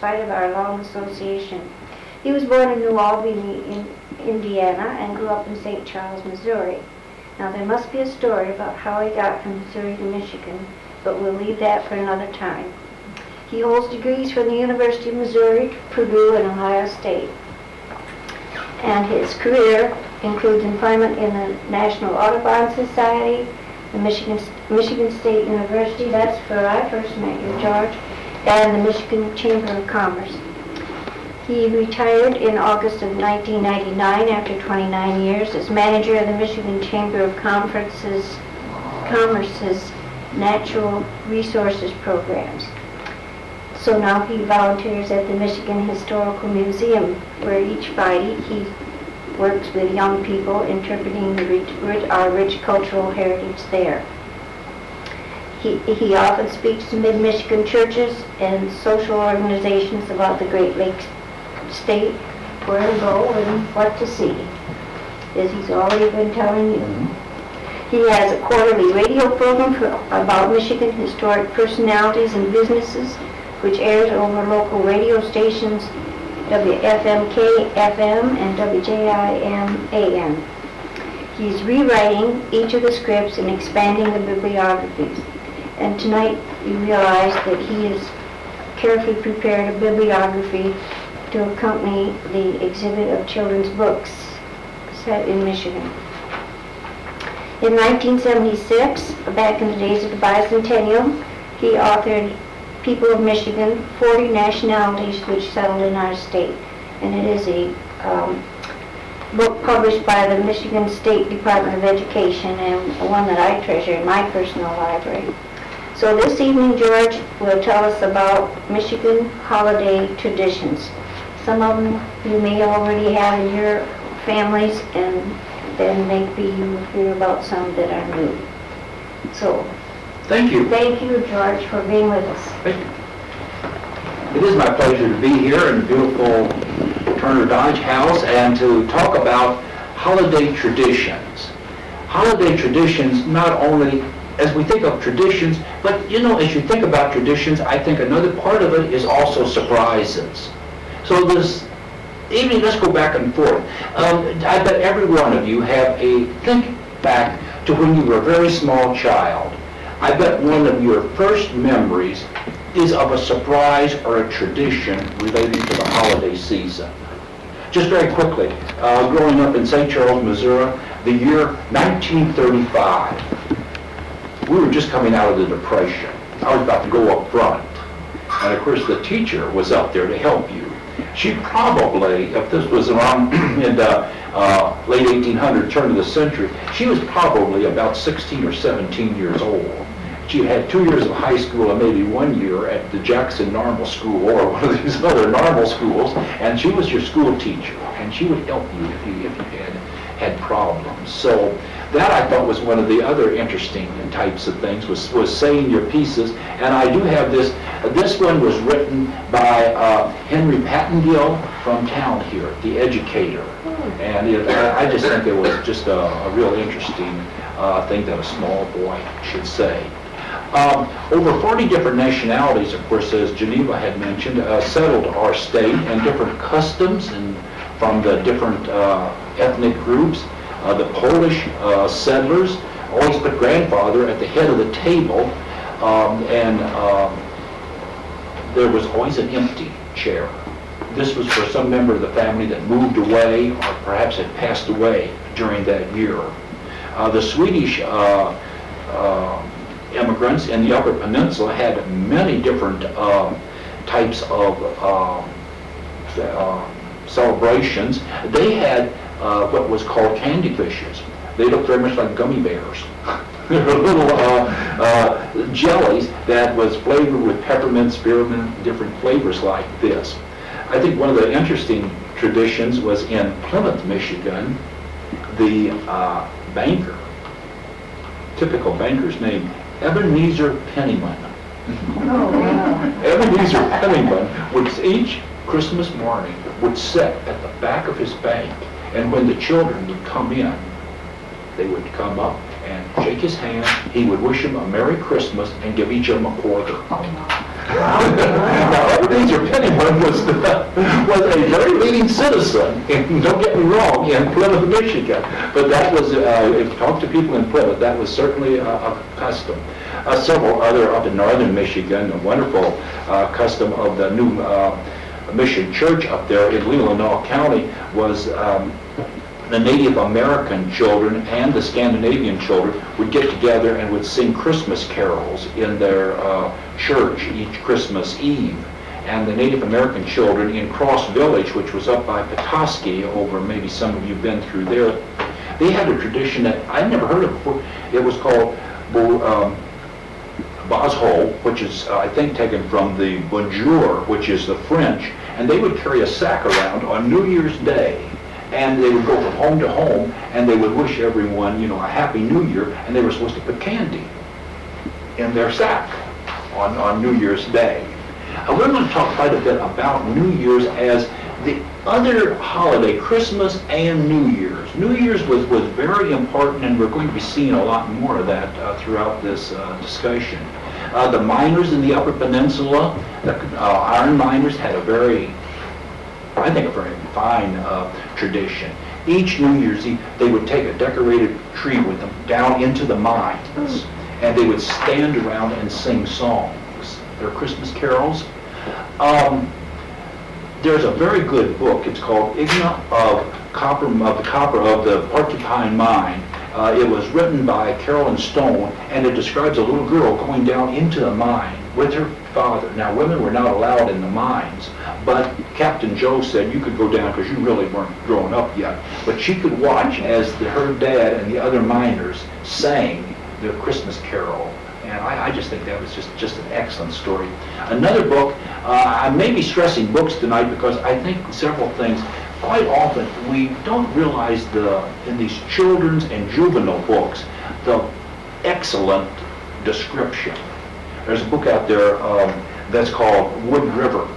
spite of our long association. He was born in New Albany, Indiana, and grew up in St. Charles, Missouri. Now, there must be a story about how he got from Missouri to Michigan, but we'll leave that for another time. He holds degrees from the University of Missouri, Purdue, and Ohio State. And his career includes employment in the National Audubon Society, the Michigan State University, that's where I first met you, George, and the Michigan Chamber of Commerce. He retired in August of 1999 after 29 years as manager of the Michigan Chamber of Commerce's Natural Resources Programs. So now he volunteers at the Michigan Historical Museum, where each Friday he works with young people interpreting our rich cultural heritage there. He often speaks to mid-Michigan churches and social organizations about the Great Lakes state, where to go and what to see, as he's already been telling you. He has a quarterly radio program about Michigan historic personalities and businesses, which airs over local radio stations WFMK-FM and WJIM-AM. He's rewriting each of the scripts and expanding the bibliographies. And tonight you realize that he has carefully prepared a bibliography to accompany the exhibit of children's books set in Michigan. In 1976, back in the days of the bicentennial, he authored People of Michigan, 40 Nationalities Which Settled in Our State. And it is a book published by the Michigan State Department of Education, and one that I treasure in my personal library. So this evening, George will tell us about Michigan holiday traditions. Some of them you may already have in your families, and then maybe you will hear about some that are new. So, thank you. Thank you, George, for being with us. Thank you. It is my pleasure to be here in the beautiful Turner Dodge House and to talk about holiday traditions. Holiday traditions, not only as we think of traditions, but as you think about traditions, I think another part of it is also surprises. So this evening, let's go back and forth. I bet every one of you think back to when you were a very small child. I bet one of your first memories is of a surprise or a tradition relating to the holiday season. Just very quickly, growing up in St. Charles, Missouri, the year 1935, we were just coming out of the Depression. I was about to go up front. And of course, the teacher was up there to help you. She probably, if this was around in the late 1800s, turn of the century, she was probably about 16 or 17 years old. She had 2 years of high school and maybe 1 year at the Jackson Normal School or one of these other normal schools, and she was your school teacher, and she would help you if you had problems. So that I thought was one of the other interesting types of things, was saying your pieces. And I do have this. This one was written by Henry Pattengill from town here, the educator. And I just think it was just a real interesting thing that a small boy should say. Over 40 different nationalities, of course, as Geneva had mentioned, settled our state, and different customs and from the different ethnic groups. The Polish settlers always put grandfather at the head of the table, and there was always an empty chair. This was for some member of the family that moved away or perhaps had passed away during that year. The Swedish immigrants in the Upper Peninsula had many different types of celebrations. They had what was called candy fishes. They looked very much like gummy bears. They were little jellies that was flavored with peppermint, spearmint, different flavors like this. I think one of the interesting traditions was in Plymouth, Michigan, the banker, typical banker's name, Ebenezer Pennyman. Oh, wow. Ebenezer Pennyman would each Christmas morning would sit at the back of his bank, and when the children would come in, they would come up and shake his hand. He would wish them a Merry Christmas and give each of them a quarter. Now, Ebenezer Pennyman was a very leading citizen, and don't get me wrong, in Plymouth, Michigan. But that was, if you talk to people in Plymouth, that was certainly a custom. Several other up in northern Michigan, a wonderful custom of the new Mission Church up there in Leelanau County was the Native American children and the Scandinavian children would get together and would sing Christmas carols in their church each Christmas Eve. And the Native American children in Cross Village, which was up by Petoskey, over maybe some of you have been through there, they had a tradition that I'd never heard of before. It was called Bozhol, which is, I think, taken from the bonjour, which is the French, and they would carry a sack around on New Year's Day, and they would go from home to home, and they would wish everyone, you know, a Happy New Year, and they were supposed to put candy in their sack on New Year's Day. We're going to talk quite a bit about New Year's as the other holiday, Christmas and New Year's. New Year's was very important, and we're going to be seeing a lot more of that throughout this discussion. The miners in the Upper Peninsula, the iron miners, had a very, I think, a very fine tradition. Each New Year's Eve, they would take a decorated tree with them down into the mines, and they would stand around and sing songs, their Christmas carols. There's a very good book. It's called Igna of the Porcupine Mine. It was written by Carolyn Stone, and it describes a little girl going down into the mine with her father. Now, women were not allowed in the mines, but Captain Joe said you could go down because you really weren't grown up yet. But she could watch as her dad and the other miners sang their Christmas carol. And I just think that was just an excellent story. Another book, I may be stressing books tonight because I think several things. Quite often we don't realize in these children's and juvenile books, the excellent description. There's a book out there that's called Wood River.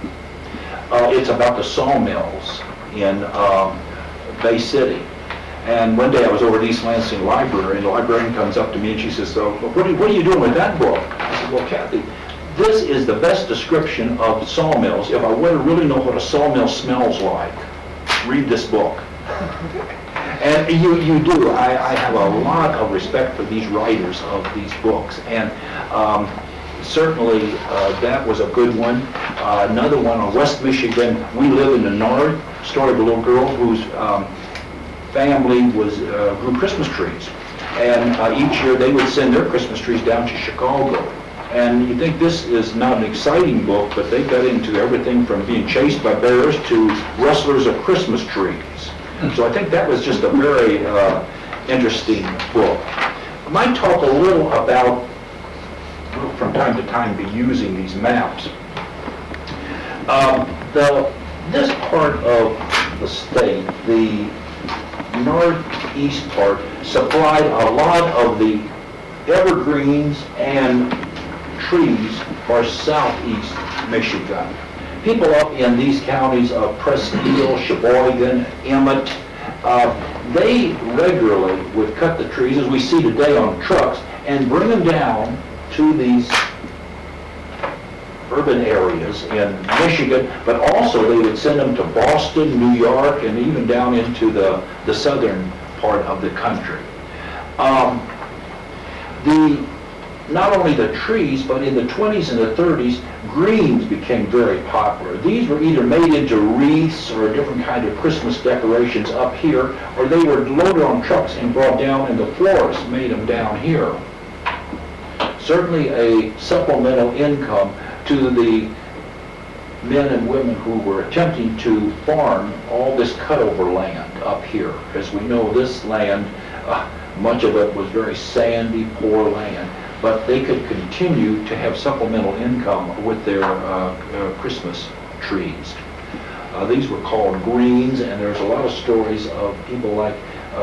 It's about the sawmills in Bay City. And one day I was over at East Lansing Library, and the librarian comes up to me and she says, "So, what are you doing with that book?" I said, "Well, Kathy, this is the best description of sawmills. If I want to really know what a sawmill smells like, read this book." And you do. I have a lot of respect for these writers of these books. And certainly that was a good one. Another one on West Michigan, We Live in the North, story of a little girl whose family grew Christmas trees, and each year they would send their Christmas trees down to Chicago. And you think this is not an exciting book, but they got into everything from being chased by bears to rustlers of Christmas trees. So I think that was just a very interesting book. I might talk a little about, from time to time, be using these maps. This part of the state, the northeast part, supplied a lot of the evergreens and trees for southeast Michigan. People up in these counties of Presqu'île, Sheboygan, Emmett, they regularly would cut the trees, as we see today on trucks, and bring them down to these urban areas in Michigan, but also they would send them to Boston, New York, and even down into the southern part of the country. Not only the trees, but in the 20s and the 30s, greens became very popular. These were either made into wreaths or a different kind of Christmas decorations up here, or they were loaded on trucks and brought down, and the florists made them down here. Certainly a supplemental income to the men and women who were attempting to farm all this cutover land up here. As we know, this land, much of it was very sandy, poor land, but they could continue to have supplemental income with their Christmas trees. These were called greens, and there's a lot of stories of people like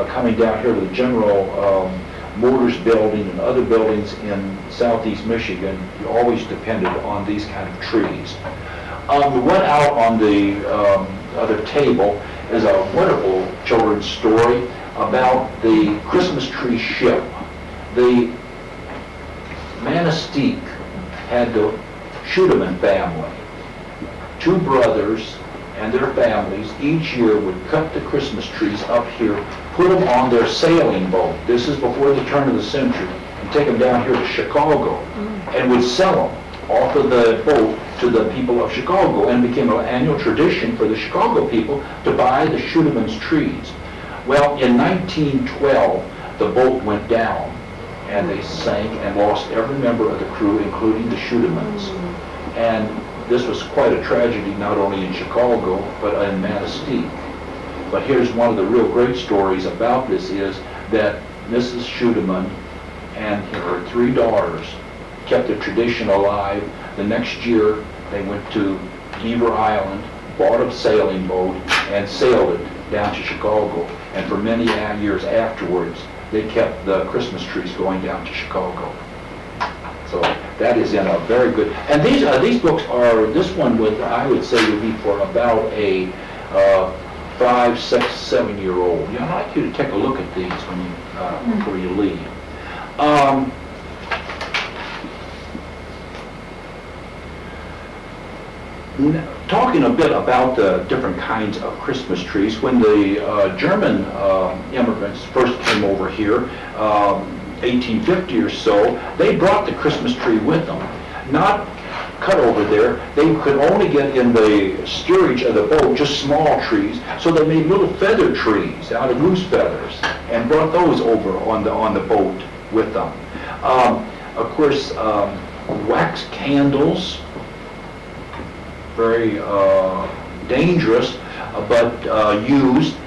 coming down here to the General Motors building and other buildings in southeast Michigan. You always depended on these kind of trees. The one out on the other table is a wonderful children's story about the Christmas tree ship. The Manistee had the Schudeman family two brothers and their families each year would cut the Christmas trees up here, put them on their sailing boat. This is before the turn of the century, and take them down here to Chicago, and would sell them off of the boat to the people of Chicago, and became an annual tradition for the Chicago people to buy the Schudemann's trees. Well, in 1912, the boat went down, and they sank and lost every member of the crew, including the Schudemanns. And this was quite a tragedy, not only in Chicago, but in Manistee. But here's one of the real great stories about this is that Mrs. Schudemann and her three daughters kept the tradition alive. The next year, they went to Beaver Island, bought a sailing boat, and sailed it down to Chicago. And for many years afterwards, they kept the Christmas trees going down to Chicago. So that is in a very good, and these books are, this one would, I would say, would be for about a 5, 6, 7-year-old. Yeah, I'd like you to take a look at these when you, before you leave. Talking a bit about the different kinds of Christmas trees, when the German immigrants first came over here, 1850 or so, they brought the Christmas tree with them. Not cut over there, they could only get in the steerage of the boat just small trees, so they made little feather trees out of goose feathers and brought those over on the boat with them. Of course, wax candles, very dangerous, but used.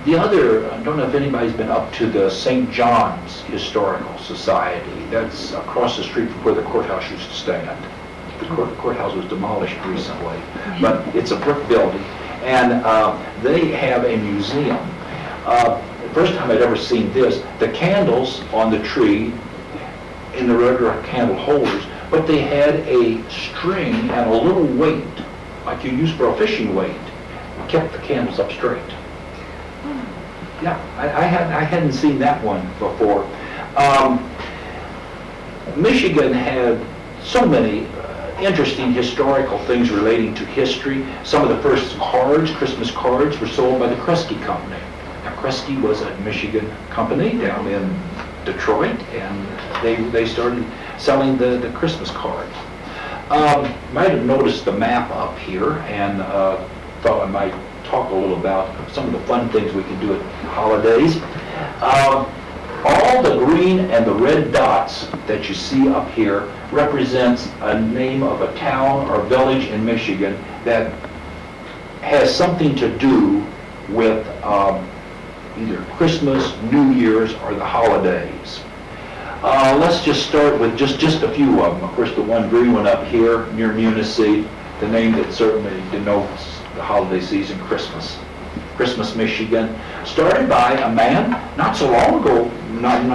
The other, I don't know if anybody's been up to the St. John's Historical Society. That's across the street from where the courthouse used to stand. The courthouse was demolished recently, but it's a brick building, and they have a museum. The first time I'd ever seen this, the candles on the tree in the regular candle holders, but they had a string and a little weight, like you use for a fishing weight, kept the candles up straight. Yeah, I hadn't seen that one before. Michigan had so many interesting historical things relating to history. Some of the first cards, Christmas cards, were sold by the Kresge Company. Now, Kresge was a Michigan company down in Detroit, and they started selling the Christmas cards. Might have noticed the map up here, and thought I might talk a little about some of the fun things we can do at holidays. All the green and the red dots that you see up here represents a name of a town or village in Michigan that has something to do with either Christmas, New Year's, or the holidays. Let's just start with just a few of them. Of course, the one green one up here near Munisee, the name that certainly denotes the holiday season, Christmas. Christmas, Michigan, started by a man not so long ago,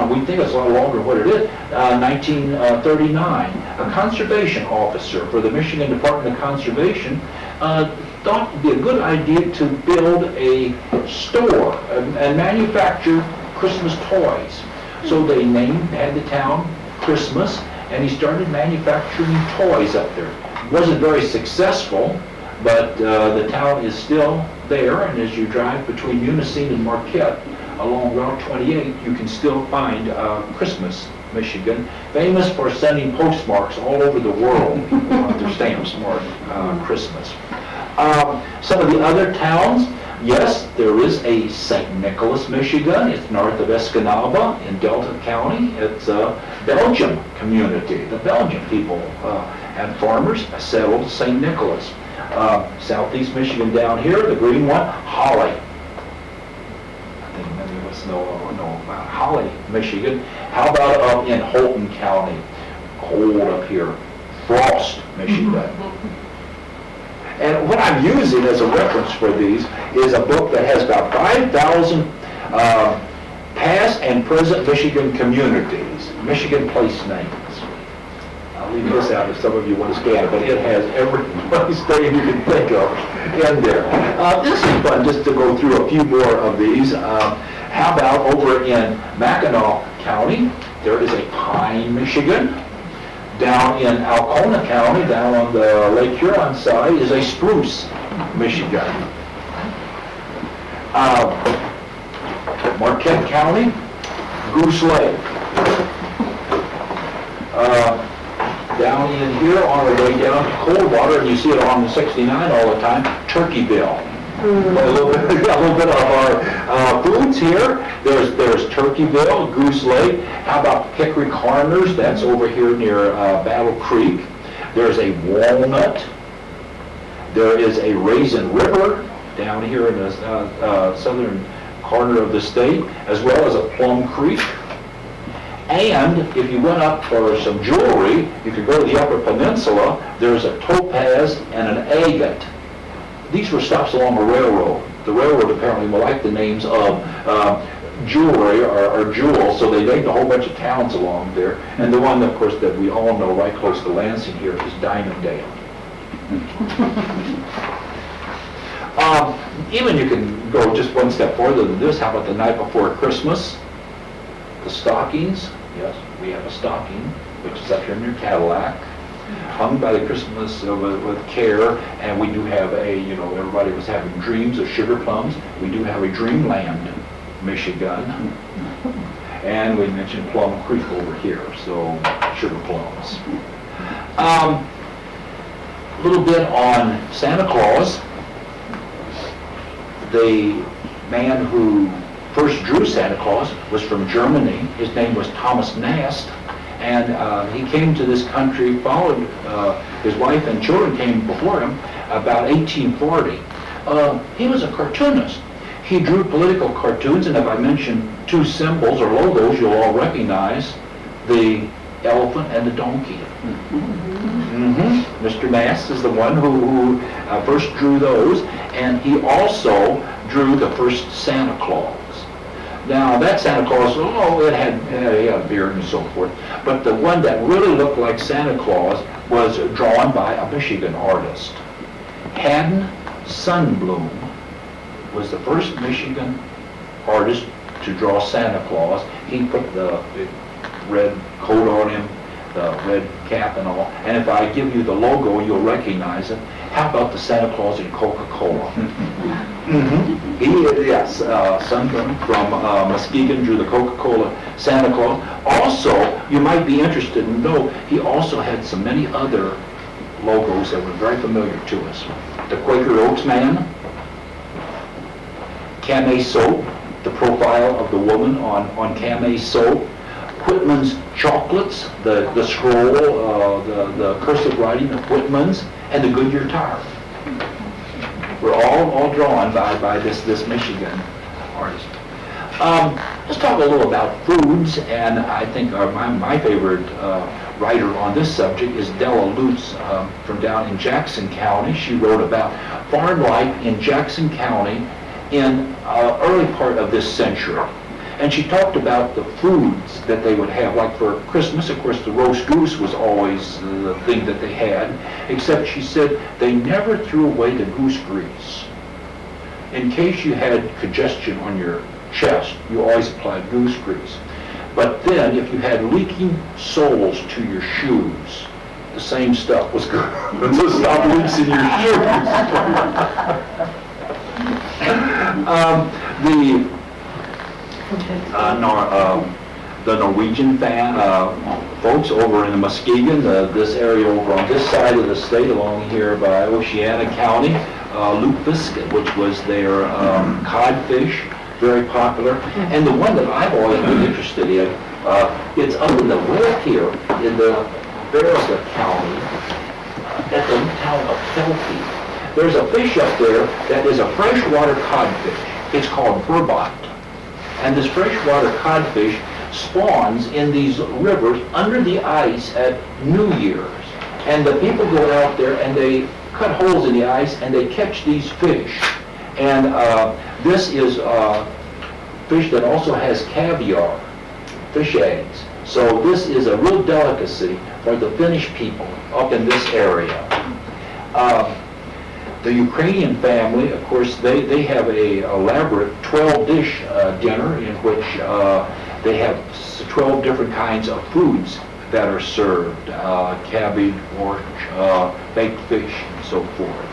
we think it's a lot longer than what it is, 1939. A conservation officer for the Michigan Department of Conservation thought it would be a good idea to build a store and manufacture Christmas toys. So they had the town Christmas, and he started manufacturing toys up there. Wasn't very successful, but the town is still there, and as you drive between Munising and Marquette along Route 28, you can still find Christmas, Michigan, famous for sending postmarks all over the world. People want their stamps marked Christmas. Some of the other towns, yes, there is a St. Nicholas, Michigan. It's north of Escanaba in Delta County. It's a Belgian community. The Belgian people and farmers settled St. Nicholas. Southeast Michigan down here, the green one, Holly. I think many of us know about Holly, Michigan. How about up in Holton County? Cold up here. Frost, Michigan. And what I'm using as a reference for these is a book that has about 5,000 past and present Michigan communities, Michigan place names. I'll leave this out if some of you want to scan it, but it has every place name you can think of in there. This is fun just to go through a few more of these. How about over in Mackinac County, there is a Pine, Michigan. Down in Alcona County, down on the Lake Huron side, is a spruce, Michigan. Marquette County, Goose Lake. Down in here on our way down to Coldwater, and you see it on the 69 all the time, Turkeyville. A little bit of our foods here. There's Turkeyville, Goose Lake. How about Hickory Corners? That's over here near Battle Creek. There's a Walnut. There is a Raisin River down here in the southern corner of the state, as well as a Plum Creek. And if you went up for some jewelry, if you go to the Upper Peninsula, there's a Topaz and an Agate. These were stops along a railroad. The railroad apparently liked the names of jewelry or jewels, so they named a whole bunch of towns along there. And the one, of course, that we all know right close to Lansing here is Diamonddale. Even you can go just one step further than this. How about the night before Christmas? The stockings. Yes, we have a stocking, which is up here near Cadillac, hung by the Christmas with care, and we do have everybody was having dreams of sugar plums. We do have a Dreamland, Michigan, and we mentioned Plum Creek over here, so sugar plums. A little bit on Santa Claus. The man who first drew Santa Claus was from Germany. His name was Thomas Nast, and he came to this country, followed his wife and children came before him about 1840. He was a cartoonist. He drew political cartoons, and if I mention two symbols or logos, you'll all recognize the elephant and the donkey. Mr. Nast is the one who first drew those, and he also drew the first Santa Claus. Now, that Santa Claus, he had a beard and so forth, but the one that really looked like Santa Claus was drawn by a Michigan artist. Haddon Sundblom was the first Michigan artist to draw Santa Claus. He put the red coat on him, the red cap and all, and if I give you the logo, you'll recognize it. How about the Santa Claus in Coca-Cola? Yes, Sundblom from Muskegon drew the Coca-Cola Santa Claus. Also, you might be interested in know, he also had so many other logos that were very familiar to us. The Quaker Oats Man, Camay soap, the profile of the woman on Camay soap, Whitman's chocolates, the scroll, the cursive writing of Whitman's, and the Goodyear tire. We're all drawn by this Michigan artist. Let's talk a little about foods, and I think my favorite writer on this subject is Della Lutz from down in Jackson County. She wrote about farm life in Jackson County in early part of this century. And she talked about the foods that they would have, like for Christmas, of course, the roast goose was always the thing that they had, except she said they never threw away the goose grease. In case you had congestion on your chest, you always applied goose grease. But then, if you had leaking soles to your shoes, the same stuff was good to stop leaks in your shoes. The Norwegian folks over in the Muskegon, this area over on this side of the state, along here by Oceana County, lutefisk, which was their codfish, very popular. And the one that I've always been interested in, it's up in the west here in the Verga County, at the town of Kelpie. There's a fish up there that is a freshwater codfish. It's called burbot. And this freshwater codfish spawns in these rivers under the ice at New Year's. And the people go out there and they cut holes in the ice and they catch these fish. And this is fish that also has caviar, fish eggs. So this is a real delicacy for the Finnish people up in this area. The Ukrainian family, of course, they have a elaborate 12-dish dinner in which they have 12 different kinds of foods that are served, cabbage, orange, baked fish, and so forth.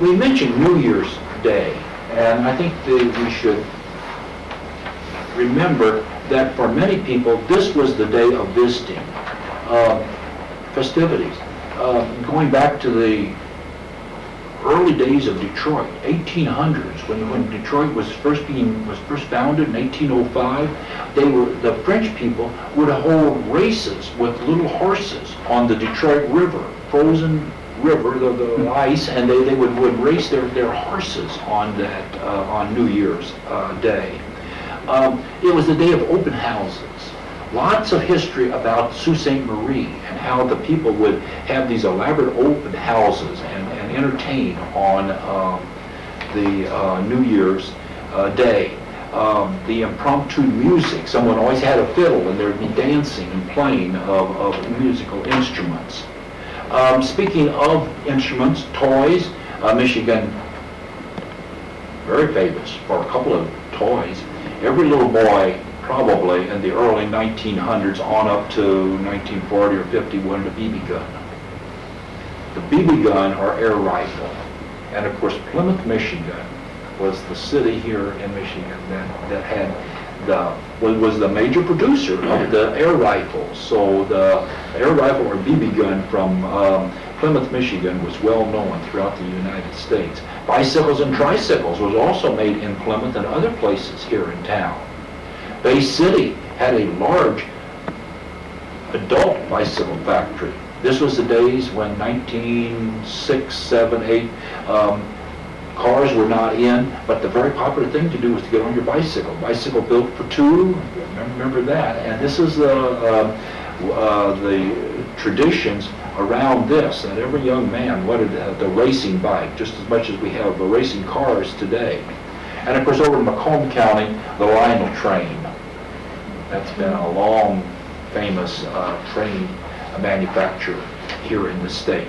We mentioned New Year's Day, and I think that we should remember that for many people, this was the day of visiting, festivities. Going back to the early days of Detroit, 1800s, when Detroit was first founded in 1805, the French people would hold races with little horses on the Detroit River, frozen river, the ice, and they would race their horses on that on New Year's Day. It was the day of open houses. Lots of history about Sault Ste. Marie and how the people would have these elaborate open houses and entertain on the New Year's Day. The impromptu music, someone always had a fiddle and there'd be dancing and playing of musical instruments. Speaking of instruments, toys, Michigan, very famous for a couple of toys. Every little boy, probably in the early 1900s on up to 1940 or 50, wanted a BB gun. The BB gun or air rifle. And of course, Plymouth, Michigan was the city here in Michigan that had was the major producer of the air rifles. So the air rifle or BB gun from Plymouth, Michigan was well known throughout the United States. Bicycles and tricycles was also made in Plymouth and other places here in town. Bay City had a large adult bicycle factory. This was the days when 1906, 7, 8, cars were not in, but the very popular thing to do was to get on your bicycle. Bicycle built for two, remember that. And this is the traditions around this, that every young man wanted the racing bike just as much as we have the racing cars today. And of course over in Macomb County, the Lionel train. That's been a long, famous train manufacturer here in the state.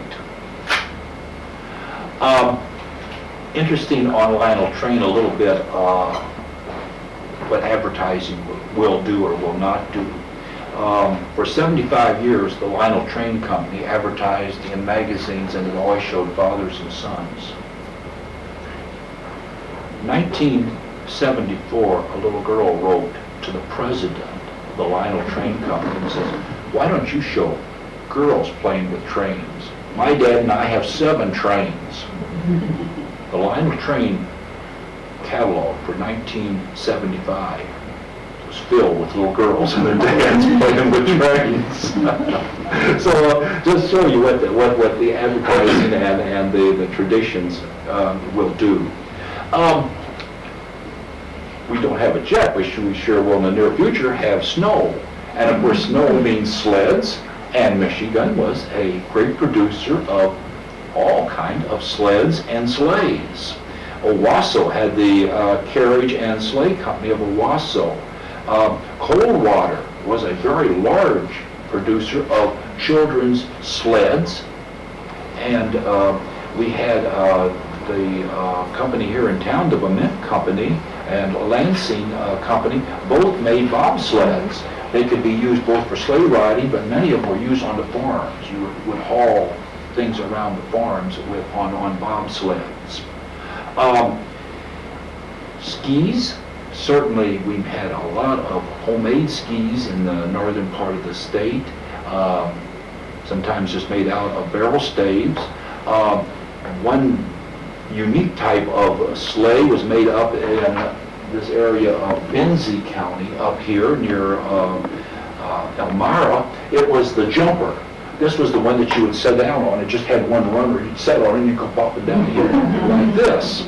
Interesting on Lionel train a little bit what advertising will do or will not do. For 75 years, the Lionel Train Company advertised in magazines and it always showed fathers and sons. 1974, a little girl wrote to the president of the Lionel Train Company and says, "Why don't you show girls playing with trains? My dad and I have 7 trains." The Lionel Train catalog for 1975 was filled with little girls and their dads playing with trains. So just show you what the advertising and the traditions will do. We don't have it yet, but we sure will in the near future have snow. And of course snow means sleds, and Michigan was a great producer of all kinds of sleds and sleighs. Owasso had the carriage and sleigh company of Owasso. Coldwater was a very large producer of children's sleds, and we had the company here in town, the Bement Company and Lansing Company, both made bobsleds. They could be used both for sleigh riding, but many of them were used on the farms. You would haul things around the farms on bobsleds. Skis, certainly we've had a lot of homemade skis in the northern part of the state, sometimes just made out of barrel staves. One unique type of sleigh was made up in this area of Benzie County up here near Elmira. It was the jumper. This was the one that you would sit down on. It just had one runner. You'd sit on it and you could pop it down here like this.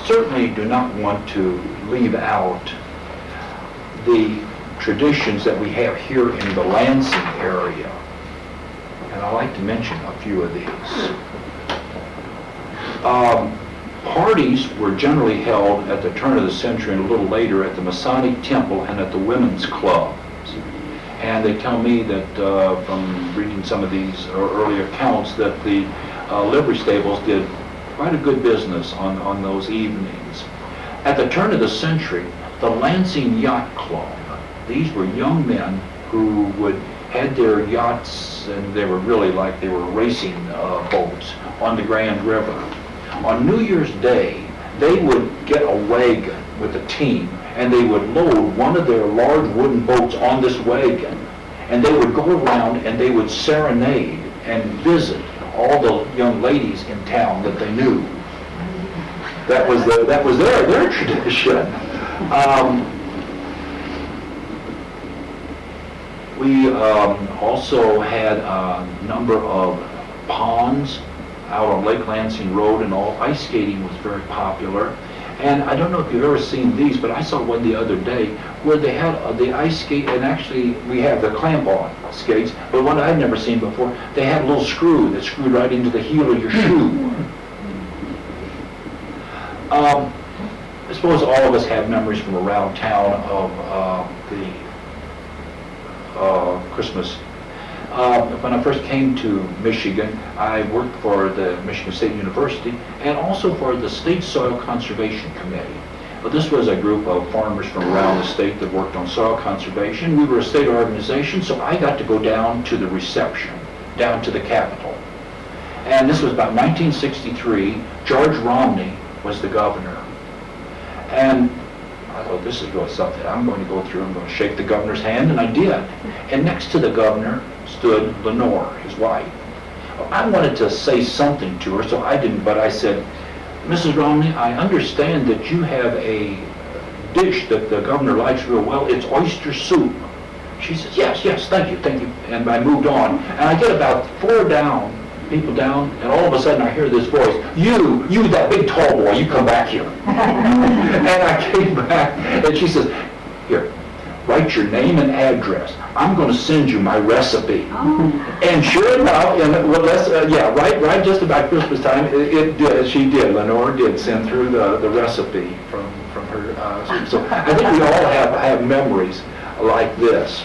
Certainly do not want to leave out the traditions that we have here in the Lansing area. And I'd like to mention a few of these. Parties were generally held at the turn of the century and a little later at the Masonic Temple and at the women's clubs. And they tell me that from reading some of these early accounts that the livery stables did quite a good business on those evenings. At the turn of the century, the Lansing Yacht Club, these were young men who had their yachts, and they were really like they were racing boats on the Grand River. On New Year's Day, they would get a wagon with a team, and they would load one of their large wooden boats on this wagon, and they would go around and they would serenade and visit all the young ladies in town that they knew. That was their tradition. We also had a number of ponds out on Lake Lansing Road, and all ice skating was very popular. And I don't know if you've ever seen these, but I saw one the other day where they had the ice skate, and actually we have the clamp-on skates, but one I'd never seen before, they had a little screw that screwed right into the heel of your shoe. I suppose all of us have memories from around town of the Christmas. When I first came to Michigan, I worked for the Michigan State University and also for the State Soil Conservation Committee. This was a group of farmers from around the state that worked on soil conservation. We were a state organization, so I got to go down to the reception, down to the Capitol. And this was about 1963. George Romney was the governor. And I thought, this is really something. I'm going to go through, I'm going to shake the governor's hand, and I did. And next to the governor stood Lenore, his wife. I wanted to say something to her, so I didn't, but I said, Mrs. Romney, I understand that you have a dish that the governor likes real well. It's oyster soup. She says, yes, thank you. And I moved on. And I get about 4 people down, and all of a sudden I hear this voice, you, that big tall boy, you come back here. And I came back, and she says, here, write your name and address. I'm going to send you my recipe. Oh. And sure enough, right just about Christmas time, she did. Lenore did send through the recipe from her. So I think we all have memories like this.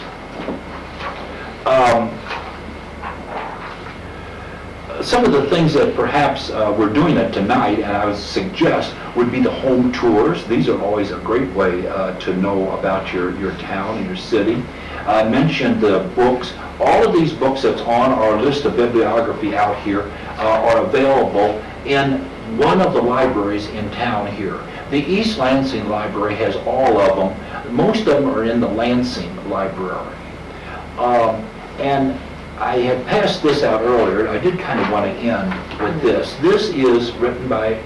Some of the things that perhaps we're doing it tonight, and I would suggest, would be the home tours. These are always a great way to know about your town and your city. I mentioned the books. All of these books that's on our list of bibliography out here are available in one of the libraries in town here. The East Lansing Library has all of them. Most of them are in the Lansing Library. And I had passed this out earlier, and I did kind of want to end with this. This is written by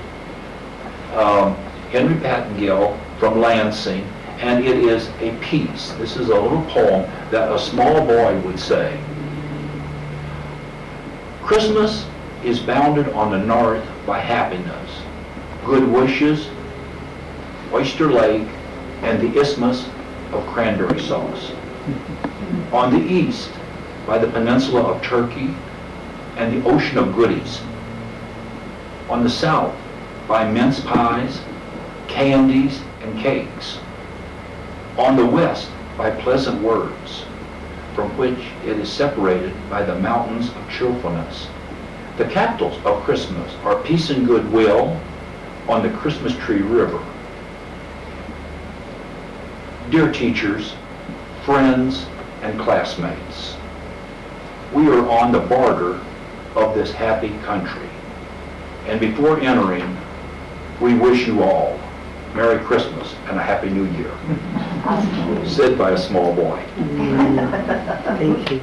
Henry Pattengill from Lansing, and it is a piece. This is a little poem that a small boy would say. Christmas is bounded on the north by happiness, good wishes, Oyster Lake, and the Isthmus of Cranberry Sauce. On the east, by the peninsula of Turkey and the ocean of goodies. On the south, by mince pies, candies, and cakes. On the west, by pleasant words, from which it is separated by the mountains of cheerfulness. The capitals of Christmas are peace and goodwill on the Christmas Tree River. Dear teachers, friends, and classmates, we are on the border of this happy country. And before entering, we wish you all Merry Christmas and a Happy New Year. Said by a small boy. Thank you.